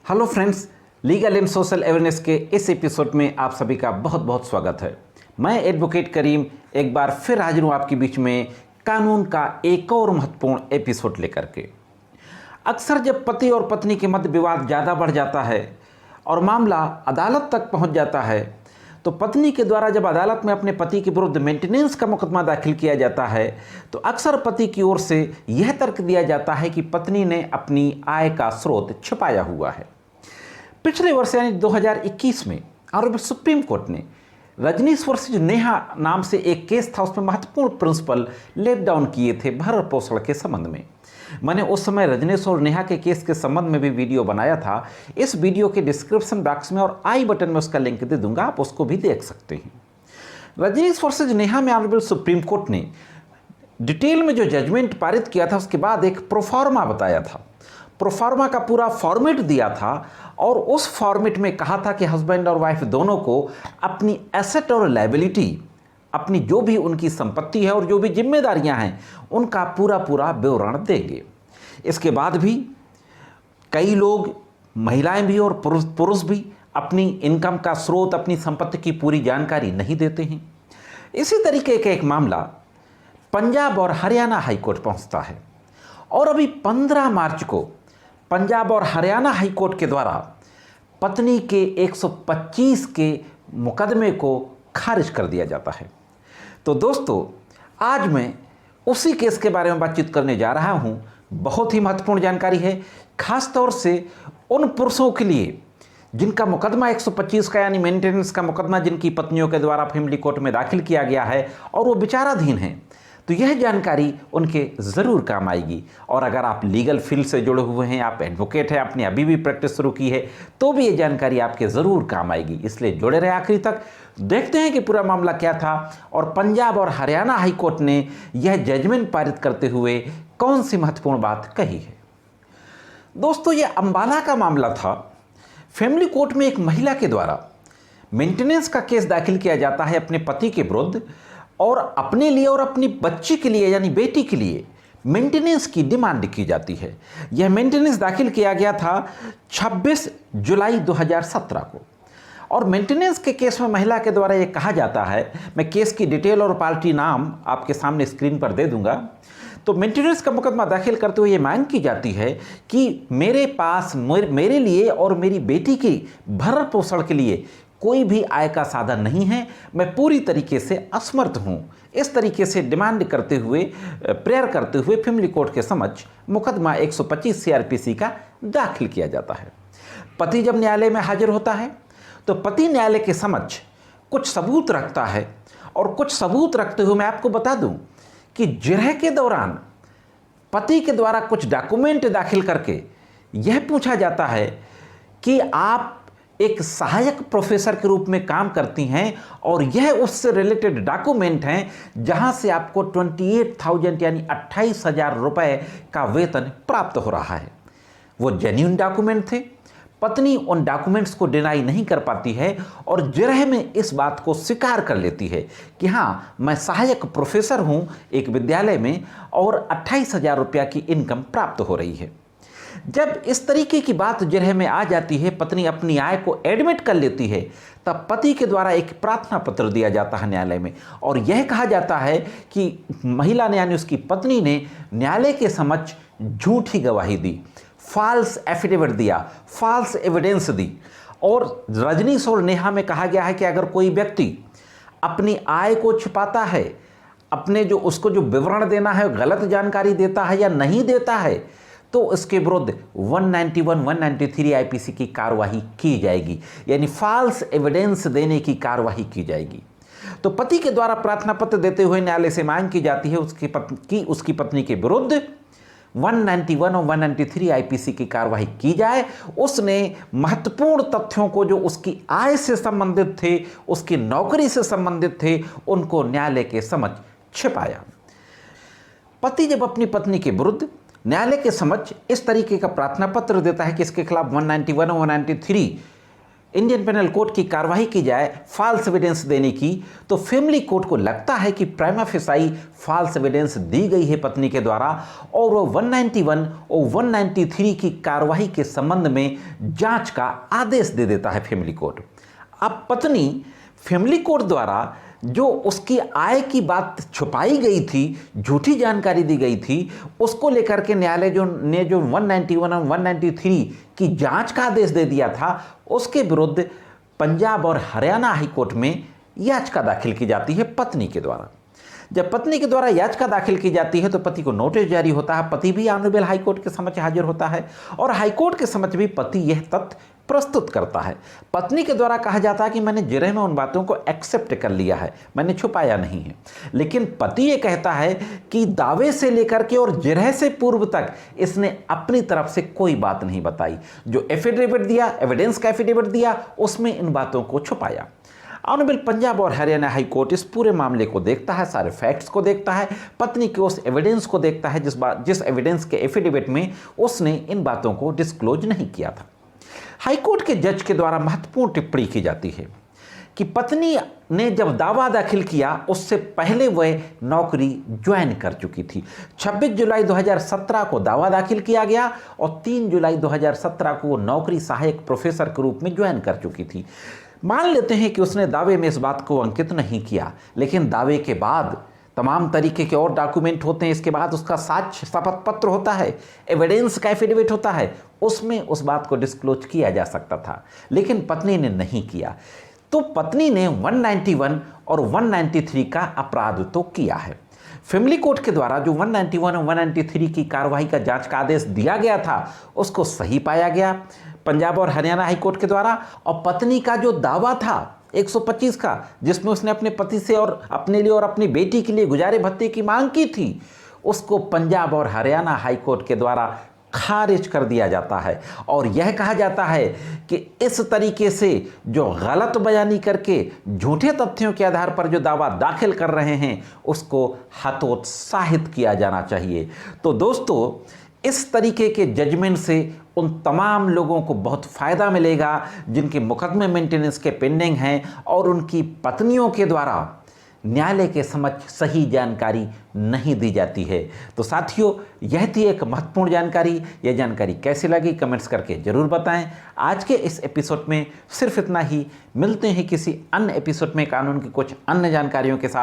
Hello friends, legal and social awareness के इस episode में आप सभी का बहुत बहुत स्वागत है। मैं एडवोकेट करीम एक बार फिर हाजिर हूँ आपके बीच में कानून का एक और महत्वपूर्ण एपिसोड लेकर के। अक्सर जब पति और पत्नी के मध्य विवाद ज़्यादा बढ़ जाता है और मामला अदालत तक पहुँच जाता है, तो पत्नी के द्वारा जब अदालत में अपने पति के विरुद्ध मेंटेनेंस का मुकदमा दाखिल किया जाता है तो अक्सर पति की ओर से यह तर्क दिया जाता है कि पत्नी ने अपनी आय का स्रोत छिपाया हुआ है। पिछले वर्ष यानी 2021 में ऑनरेबल सुप्रीम कोर्ट ने रजनीश वर्सेज नेहा नाम से एक केस था, उसमें महत्वपूर्ण प्रिंसिपल लेट डाउन किए थे भरण पोषण के संबंध में। मैंने उस समय रजनीश और नेहा के केस के संबंध में भी वीडियो बनाया था। इस वीडियो के डिस्क्रिप्शन बॉक्स में और आई बटन में उसका लिंक दे दूंगा, आप उसको भी देख सकते हैं। रजनीश वर्सेज नेहा में ऑनरेबल सुप्रीम कोर्ट ने डिटेल में जो जजमेंट पारित किया था उसके बाद एक प्रोफार्मा बताया था। प्रोफार्मा का पूरा फॉर्मेट दिया था और उस फॉर्मेट में कहा था कि हस्बैंड और वाइफ दोनों को अपनी एसेट और लायबिलिटी, अपनी जो भी उनकी संपत्ति है और जो भी जिम्मेदारियां हैं, उनका पूरा पूरा विवरण देंगे। इसके बाद भी कई लोग, महिलाएं भी और पुरुष भी, अपनी इनकम का स्रोत, अपनी संपत्ति की पूरी जानकारी नहीं देते हैं। इसी तरीके का एक मामला पंजाब और हरियाणा हाईकोर्ट पहुंचता है और अभी 15 मार्च को पंजाब और हरियाणा हाईकोर्ट के द्वारा पत्नी के 125 के मुकदमे को खारिज कर दिया जाता है। तो दोस्तों, आज मैं उसी केस के बारे में बातचीत करने जा रहा हूं। बहुत ही महत्वपूर्ण जानकारी है, खास तौर से उन पुरुषों के लिए जिनका मुकदमा 125 का यानी मेंटेनेंस का मुकदमा जिनकी पत्नियों के द्वारा फैमिली कोर्ट में दाखिल किया गया है और वो विचाराधीन हैं। तो यह जानकारी उनके ज़रूर काम आएगी। और अगर आप लीगल फील्ड से जुड़े हुए हैं, आप एडवोकेट हैं, आपने अभी भी प्रैक्टिस शुरू की है, तो भी ये जानकारी आपके ज़रूर काम आएगी। इसलिए जुड़े रहे आखिरी तक। देखते हैं कि पूरा मामला क्या था और पंजाब और हरियाणा हाईकोर्ट ने यह जजमेंट पारित करते हुए कौन सी महत्वपूर्ण बात कही है। दोस्तों, यह अंबाला का मामला था। फैमिली कोर्ट में एक महिला के द्वारा मेंटेनेंस का केस दाखिल किया जाता है अपने पति के विरुद्ध और अपने लिए और अपनी बच्ची के लिए यानी बेटी के लिए मेंटेनेंस की डिमांड की जाती है। यह मेंटेनेंस दाखिल किया गया था 26 जुलाई 2017 को और मेंटेनेंस के केस में महिला के द्वारा यह कहा जाता है, मैं केस की डिटेल और पार्टी नाम आपके सामने स्क्रीन पर दे दूंगा। तो मेंटेनेंस का मुकदमा दाखिल करते हुए ये मांग की जाती है कि मेरे पास मेरे लिए और मेरी बेटी की भरण पोषण के लिए कोई भी आय का साधन नहीं है, मैं पूरी तरीके से असमर्थ हूं। इस तरीके से डिमांड करते हुए, प्रेयर करते हुए फैमिली कोर्ट के समक्ष मुकदमा 125 सीआरपीसी का दाखिल किया जाता है। पति जब न्यायालय में हाजिर होता है तो पति न्यायालय के समक्ष कुछ सबूत रखता है और कुछ सबूत रखते हुए मैं आपको बता दूं कि जिरह के दौरान पति के द्वारा कुछ डॉक्यूमेंट दाखिल करके यह पूछा जाता है कि आप एक सहायक प्रोफेसर के रूप में काम करती हैं और यह उससे रिलेटेड डॉक्यूमेंट हैं जहां से आपको 28,000 यानी 28,000 रुपए का वेतन प्राप्त हो रहा है। वो जेन्युइन डॉक्यूमेंट थे। पत्नी उन डॉक्यूमेंट्स को डिनाई नहीं कर पाती है और जिरह में इस बात को स्वीकार कर लेती है कि हाँ, मैं सहायक प्रोफेसर हूं एक विद्यालय में और 28,000 रुपया की इनकम प्राप्त हो रही है। जब इस तरीके की बात जिरह में आ जाती है, पत्नी अपनी आय को एडमिट कर लेती है, तब पति के द्वारा एक प्रार्थना पत्र दिया जाता है न्यायालय में और यह कहा जाता है कि महिला ने यानी उसकी पत्नी ने न्यायालय के समक्ष झूठी गवाही दी, फॉल्स एफिडेविट दिया, फॉल्स एविडेंस दी। और रजनीश और नेहा में कहा गया है कि अगर कोई व्यक्ति अपनी आय को छिपाता है, अपने जो उसको जो विवरण देना है गलत जानकारी देता है या नहीं देता है, तो उसके विरुद्ध 191, 193 आईपीसी की कार्रवाई की जाएगी, यानी फॉल्स एविडेंस देने की कार्रवाई की जाएगी। तो पति के द्वारा प्रार्थना पत्र देते हुए न्यायालय से मांग की जाती है उसकी पत्नी के विरुद्ध 191 और 193 आईपीसी की कार्रवाई की जाए। उसने महत्वपूर्ण तथ्यों को जो उसकी आय से संबंधित थे, उसकी नौकरी से संबंधित थे, उनको न्यायालय के समक्ष छिपाया। पति जब अपनी पत्नी के विरुद्ध न्यायालय के समक्ष इस तरीके का प्रार्थना पत्र देता है कि इसके खिलाफ 191 और 193 इंडियन पेनल कोड की कार्रवाई की जाए फॉल्स एविडेंस देने की, तो फैमिली कोर्ट को लगता है कि प्राइमा फेसाई फॉल्स एविडेंस दी गई है पत्नी के द्वारा, और वो 191 और 193 की कार्रवाई के संबंध में जांच का आदेश दे देता है फैमिली कोर्ट। अब पत्नी फैमिली कोर्ट द्वारा जो उसकी आय की बात छुपाई गई थी, झूठी जानकारी दी गई थी, उसको लेकर के न्यायालय ने जो 191 और 193 की जांच का आदेश दे दिया था, उसके विरुद्ध पंजाब और हरियाणा हाई कोर्ट में याचिका दाखिल की जाती है पत्नी के द्वारा। जब पत्नी के द्वारा याचिका दाखिल की जाती है तो पति को नोटिस जारी होता है, पति भी ऑनरेबल हाई कोर्ट के समक्ष हाजिर होता है और हाई कोर्ट के समक्ष भी पति यह तथ्य प्रस्तुत करता है। पत्नी के द्वारा कहा जाता है कि मैंने जिरह में उन बातों को एक्सेप्ट कर लिया है, मैंने छुपाया नहीं है। लेकिन पति ये कहता है कि दावे से लेकर के और जिरह से पूर्व तक इसने अपनी तरफ से कोई बात नहीं बताई। जो एफिडेविट दिया, एविडेंस का एफिडेविट दिया, उसमें इन बातों को छुपाया। ऑनरेबल पंजाब और हरियाणा हाई कोर्ट इस पूरे मामले को देखता है, सारे फैक्ट्स को देखता है, पत्नी के उस एविडेंस को देखता है जिस एविडेंस के एफिडेविट में उसने इन बातों को डिस्क्लोज नहीं किया था। हाई कोर्ट के जज के द्वारा महत्वपूर्ण टिप्पणी की जाती है कि पत्नी ने जब दावा दाखिल किया उससे पहले वह नौकरी ज्वाइन कर चुकी थी। 26 जुलाई 2017 को दावा दाखिल किया गया और 3 जुलाई 2017 को वो नौकरी सहायक प्रोफेसर के रूप में ज्वाइन कर चुकी थी। मान लेते हैं कि उसने दावे में इस बात को अंकित नहीं किया, लेकिन दावे के बाद तमाम तरीके के और डॉक्यूमेंट होते हैं, इसके बाद उसका साक्ष्य शपथ पत्र होता है, एविडेंस का एफिडेविट होता है, उसमें उस बात को डिस्क्लोज किया जा सकता था, लेकिन पत्नी ने नहीं किया। तो पत्नी ने 191 और 193 का अपराध तो किया है। फैमिली कोर्ट के द्वारा जो 191 और 193 की कार्रवाई का जांच का आदेश दिया गया था उसको सही पाया गया पंजाब और हरियाणा हाई कोर्ट के द्वारा, और पत्नी का जो दावा था 125 का, जिसमें उसने अपने पति से और अपने लिए और अपनी बेटी के लिए गुजारे भत्ते की मांग की थी, उसको पंजाब और हरियाणा हाई कोर्ट के द्वारा खारिज कर दिया जाता है और यह कहा जाता है कि इस तरीके से जो गलत बयानी करके झूठे तथ्यों के आधार पर जो दावा दाखिल कर रहे हैं उसको हतोत्साहित किया जाना चाहिए। तो दोस्तों, इस तरीके के जजमेंट से उन तमाम लोगों को बहुत फ़ायदा मिलेगा जिनके मुकदमे मेंटेनेंस के पेंडिंग हैं और उनकी पत्नियों के द्वारा न्यायालय के समक्ष सही जानकारी नहीं दी जाती है। तो साथियों, यह थी एक महत्वपूर्ण जानकारी। यह जानकारी कैसी लगी कमेंट्स करके ज़रूर बताएं। आज के इस एपिसोड में सिर्फ इतना ही। मिलते हैं किसी अन्य एपिसोड में कानून की कुछ अन्य जानकारियों के साथ।